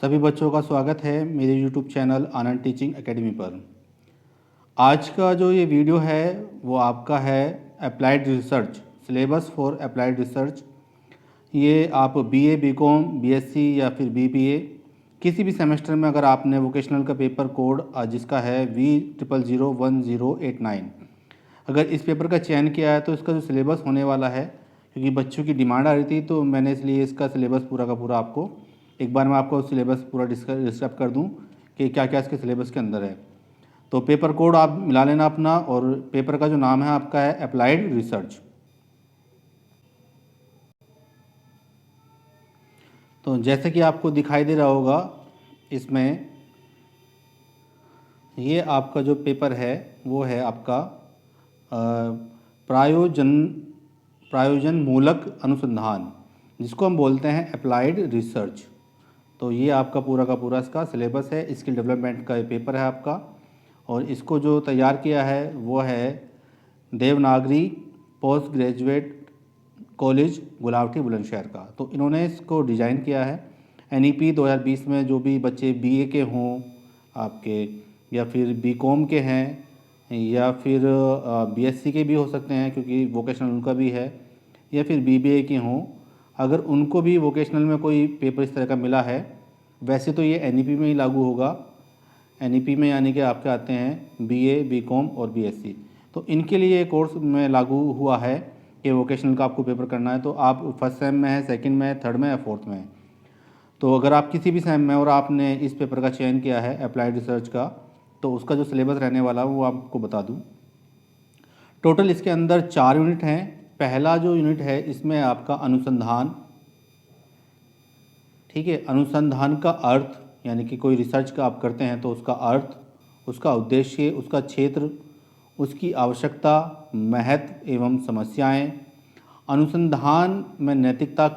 सभी बच्चों का स्वागत है मेरे YouTube चैनल आनंद टीचिंग एकेडमी पर। आज का जो ये वीडियो है वो आपका है applied research, syllabus for applied research. ये आप BA BCom BSc या फिर BBA किसी भी सेमेस्टर में अगर आपने वोकेशनल का पेपर कोड जिसका है V001089 अगर इस पेपर का चयन किया है तो इसका जो सिलेबस होने वाला है, क्योंकि बच्चों की डिमांड आ रही थी तो मैंने इसलिए इसका सिलेबस पूरा का पूरा आपको एक बार मैं आपको सिलेबस पूरा डिस्क्राइब कर दूं कि क्या क्या इसके सिलेबस के अंदर है। तो पेपर कोड आप मिला लेना अपना, और पेपर का जो नाम है आपका है अप्लाइड रिसर्च। तो जैसे कि आपको दिखाई दे रहा होगा इसमें, ये आपका जो पेपर है वो है आपका प्रायोजन मूलक अनुसंधान, जिसको हम बोलते हैं अप्लाइड रिसर्च। तो ये आपका पूरा का पूरा इसका सिलेबस है, स्किल डेवलपमेंट का ये पेपर है आपका। और इसको जो तैयार किया है वो है Devanagari post graduate college Gulaothi Bulandshahr का। तो इन्होंने इसको डिज़ाइन किया है। NEP 2020 में जो भी बच्चे BA के हों आपके, या फिर BCom के हैं, या फिर BSc के भी हो सकते हैं क्योंकि वोकेशनल उनका भी है, या फिर BBA के हों, अगर उनको भी वोकेशनल में कोई पेपर इस तरह का मिला है, वैसे तो ये NEP में ही लागू होगा। NEP में यानी कि आपके आते हैं BA BCom और BSc। तो इनके लिए ये कोर्स में लागू हुआ है कि वोकेशनल का आपको पेपर करना है। तो आप फर्स्ट सेम में है, सेकंड में है, थर्ड में है, फोर्थ में है। तो अगर आप किसी भी सेम में और आपने इस पेपर का चयन किया है अप्लाइड रिसर्च का, तो उसका जो सिलेबस रहने वाला है वो आपको बता दूँ। टोटल इसके अंदर 4 यूनिट हैं। पहला जो यूनिट है इसमें आपका अनुसंधान, ठीक है। अनुसंधान का अर्थ, यानी कि कोई रिसर्च का आप करते हैं तो उसका अर्थ, उसका उद्देश्य, उसका क्षेत्र, उसकी आवश्यकता, महत्व एवं समस्याएं। अनुसंधान में नैतिकता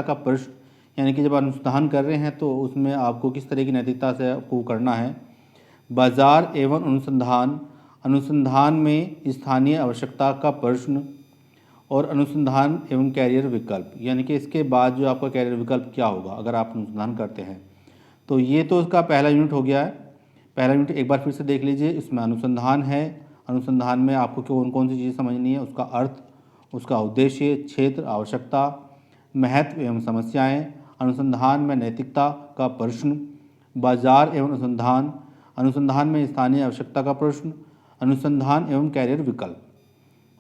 का प्रश्न, यानी कि जब अनुसंधान कर रहे हैं तो उसमें आपको किस तरह की नैतिकता से आपको करना है। बाजार एवं अनुसंधान, अनुसंधान में स्थानीय आवश्यकता का प्रश्न। और अनुसंधान एवं कैरियर विकल्प, यानी कि इसके बाद जो आपका कैरियर विकल्प क्या होगा अगर आप अनुसंधान करते हैं। तो ये तो उसका पहला यूनिट हो गया है। पहला यूनिट एक बार फिर से देख लीजिए। इसमें अनुसंधान है, अनुसंधान में आपको कौन कौन सी चीज़ें समझनी है, उसका अर्थ, उसका उद्देश्य, क्षेत्र, आवश्यकता, महत्व एवं समस्याएं, अनुसंधान में नैतिकता का प्रश्न, बाजार एवं अनुसंधान, अनुसंधान में स्थानीय आवश्यकता का प्रश्न, अनुसंधान एवं कैरियर विकल्प।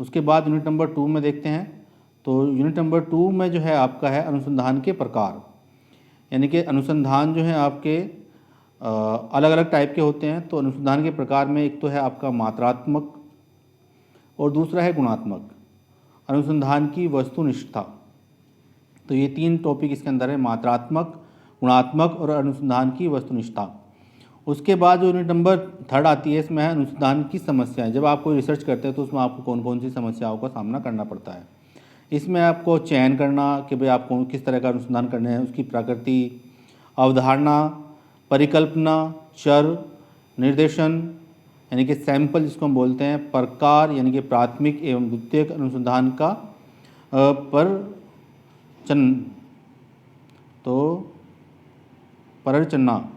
उसके बाद यूनिट नंबर 2 में देखते हैं। तो यूनिट नंबर 2 में जो है आपका है अनुसंधान के प्रकार, यानी कि अनुसंधान जो है आपके अलग अलग टाइप के होते हैं। तो अनुसंधान के प्रकार में एक तो है आपका मात्रात्मक और दूसरा है गुणात्मक। अनुसंधान की वस्तुनिष्ठता, तो ये 3 टॉपिक इसके अंदर है, मात्रात्मक, गुणात्मक और अनुसंधान की वस्तुनिष्ठता। उसके बाद जो यूनिट नंबर 3 आती है, इसमें है अनुसंधान की समस्याएं। जब आप कोई रिसर्च करते हैं तो उसमें आपको कौन कौन सी समस्याओं का सामना करना पड़ता है। इसमें आपको चयन करना कि भाई आपको किस तरह का अनुसंधान करना है, उसकी प्रकृति, अवधारणा, परिकल्पना, चर, निर्देशन यानी कि सैंपल जिसको हम बोलते हैं, प्रकार यानी कि प्राथमिक एवं द्वितीयक अनुसंधान का परचना।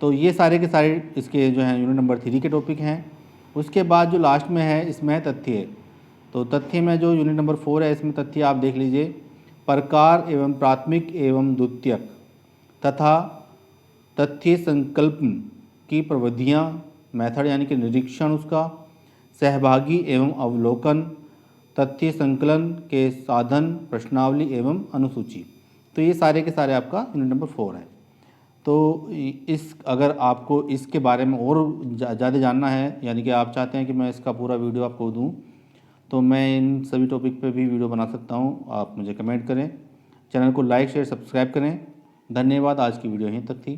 तो ये सारे के सारे इसके जो हैं यूनिट नंबर 3 के टॉपिक हैं। उसके बाद जो लास्ट में है इसमें है तथ्य। तो तथ्य में जो यूनिट नंबर 4 है इसमें तथ्य आप देख लीजिए, प्रकार एवं प्राथमिक एवं द्वितीयक तथा तथ्य संकल्प की प्रविधियाँ, मेथड यानी कि निरीक्षण उसका, सहभागी एवं अवलोकन, तथ्य संकलन के साधन, प्रश्नावली एवं अनुसूची। तो ये सारे के सारे आपका यूनिट नंबर 4 है। तो अगर आपको इसके बारे में और ज़्यादा जानना है, यानी कि आप चाहते हैं कि मैं इसका पूरा वीडियो आपको दूं, तो मैं इन सभी टॉपिक पे भी वीडियो बना सकता हूं। आप मुझे कमेंट करें, चैनल को लाइक शेयर सब्सक्राइब करें। धन्यवाद। आज की वीडियो यहीं तक थी।